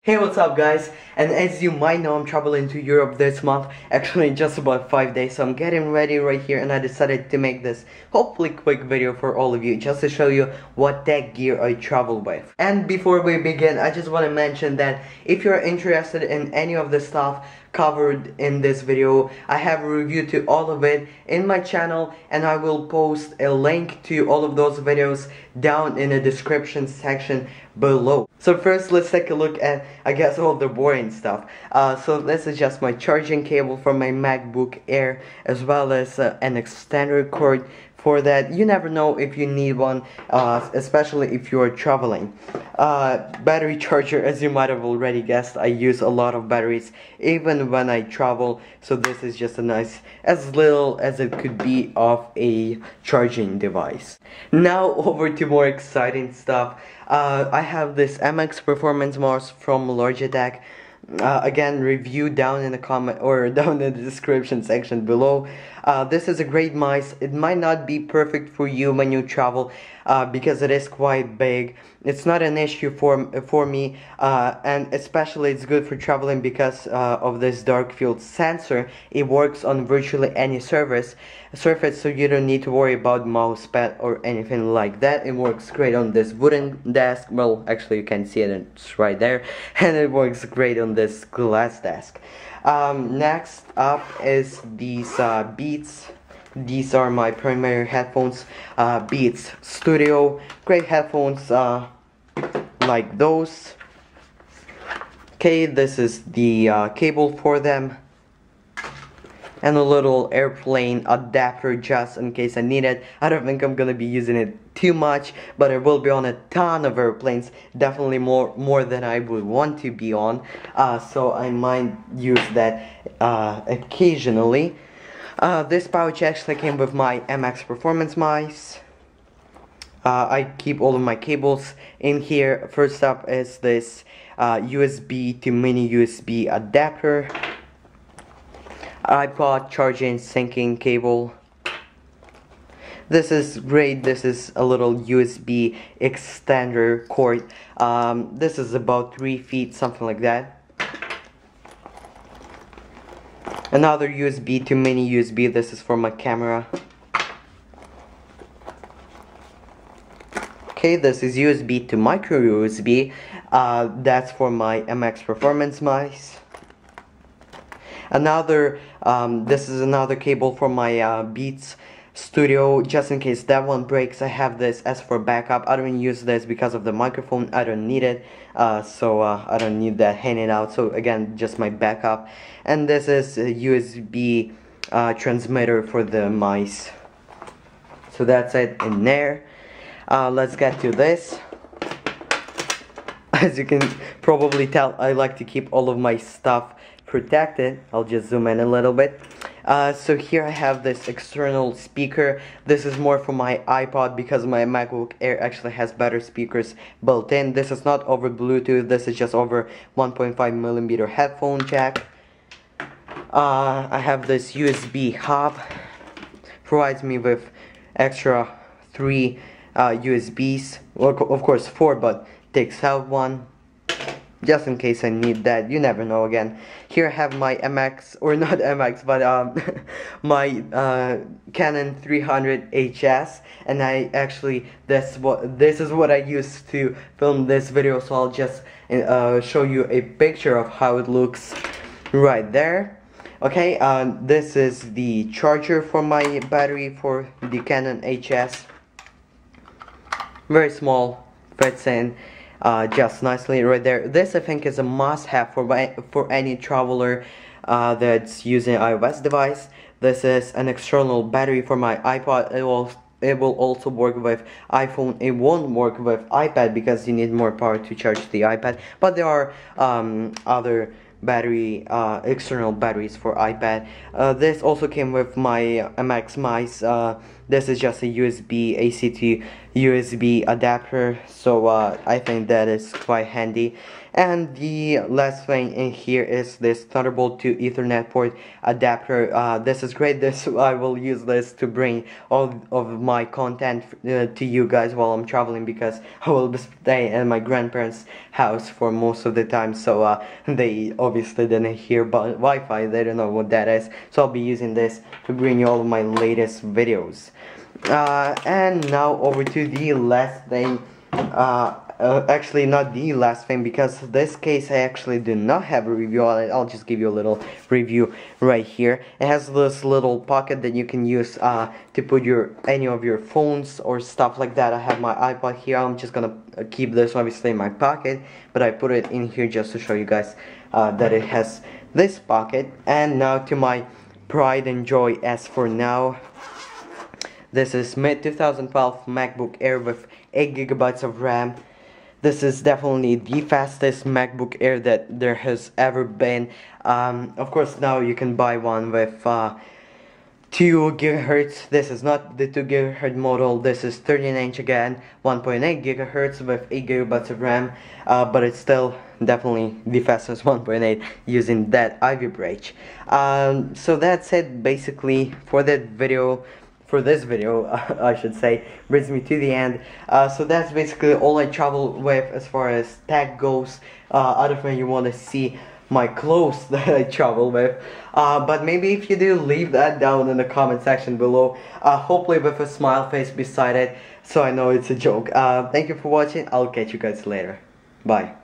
Hey, what's up guys? And as you might know, I'm traveling to Europe this month, actually in just about 5 days, so I'm getting ready right here and I decided to make this hopefully quick video for all of you just to show you what tech gear I travel with. And before we begin, I just want to mention that if you're interested in any of the stuff covered in this video, I have a review to all of it in my channel and I will post a link to all of those videos down in the description section below. So first let's take a look at, I guess, all the boring stuff. So this is just my charging cable for my MacBook Air, as well as an extender cord for that. You never know if you need one, especially if you are traveling. Battery charger, as you might have already guessed, I use a lot of batteries even when I travel, so this is just a nice, as little as it could be, of a charging device. Now over to more exciting stuff. I have this MX Performance mouse from Logitech. Again, review down in the comment or down in the description section below. This is a great mice. It might not be perfect for you when you travel because it is quite big. It's not an issue for me, and especially it's good for traveling because of this dark field sensor. It works on virtually any surface, so you don't need to worry about mouse pad or anything like that. It works great on this wooden desk. Well, actually you can see it, it's right there, and it works great on this glass desk. Next up is these Beats. These are my primary headphones, Beats Studio. Great headphones, like those. Okay, this is the cable for them, and a little airplane adapter just in case I need it. I don't think I'm gonna be using it too much, but I will be on a ton of airplanes, definitely more than I would want to be on, so I might use that occasionally. This pouch actually came with my MX Performance mice. I keep all of my cables in here. First up is this USB to mini USB adapter, iPod charging syncing cable. This is great. This is a little USB extender cord. This is about 3 feet, something like that. Another USB to mini USB. This is for my camera. Okay, this is USB to micro USB. That's for my MX Performance mice. This is another cable for my Beats Studio. Just in case that one breaks, I have this as for backup. I don't use this because of the microphone. I don't need it, so I don't need that hanging out. So again, just my backup. And this is a USB transmitter for the mice. So that's it in there. Let's get to this. As you can probably tell, I like to keep all of my stuff protected. I'll just zoom in a little bit. So here I have this external speaker. This is more for my iPod because my MacBook Air actually has better speakers built in. This is not over Bluetooth. This is just over 1.5mm headphone jack. I have this USB hub. Provides me with extra 3 USBs. Well, of course 4, but takes out one just in case I need that. You never know. Again, here I have my MX, or not MX, but my Canon 300 HS, and I actually, this is what I used to film this video, so I'll just show you a picture of how it looks right there. Okay, this is the charger for my battery for the Canon HS. Very small, fits in just nicely right there. This I think is a must-have for any traveler that's using an iOS device. This is an external battery for my iPod. It will also work with iPhone. It won't work with iPad because you need more power to charge the iPad. But there are other external batteries for iPad. This also came with my MX mice. This is just a USB AC to USB adapter, so I think that is quite handy. And the last thing in here is this Thunderbolt to Ethernet port adapter. This is great. I will use this to bring all of my content to you guys while I'm traveling, because I will be staying at my grandparents' house for most of the time. So they obviously didn't hear about Wi-Fi. They don't know what that is. So I'll be using this to bring you all of my latest videos. And now over to the last thing. Actually not the last thing, because this case I actually do not have a review on it. I'll just give you a little review right here. It has this little pocket that you can use to put any of your phones or stuff like that. I have my iPod here. I'm just gonna keep this obviously in my pocket, but I put it in here just to show you guys that it has this pocket. And now to my pride and joy. As for now, this is mid-2012 MacBook Air with 8GB of RAM. This is definitely the fastest MacBook Air that there has ever been. Of course, now you can buy one with 2 GHz. This is not the 2 GHz model. This is 13-inch again, 1.8 GHz with 8 GB of RAM. But it's still definitely the fastest 1.8 using that Ivy Bridge. So that's it basically for that video. For this video, I should say, brings me to the end. So that's basically all I travel with as far as tech goes. Other than you want to see my clothes that I travel with, but maybe if you do, leave that down in the comment section below, hopefully with a smile face beside it, so I know it's a joke. Thank you for watching. I'll catch you guys later. Bye.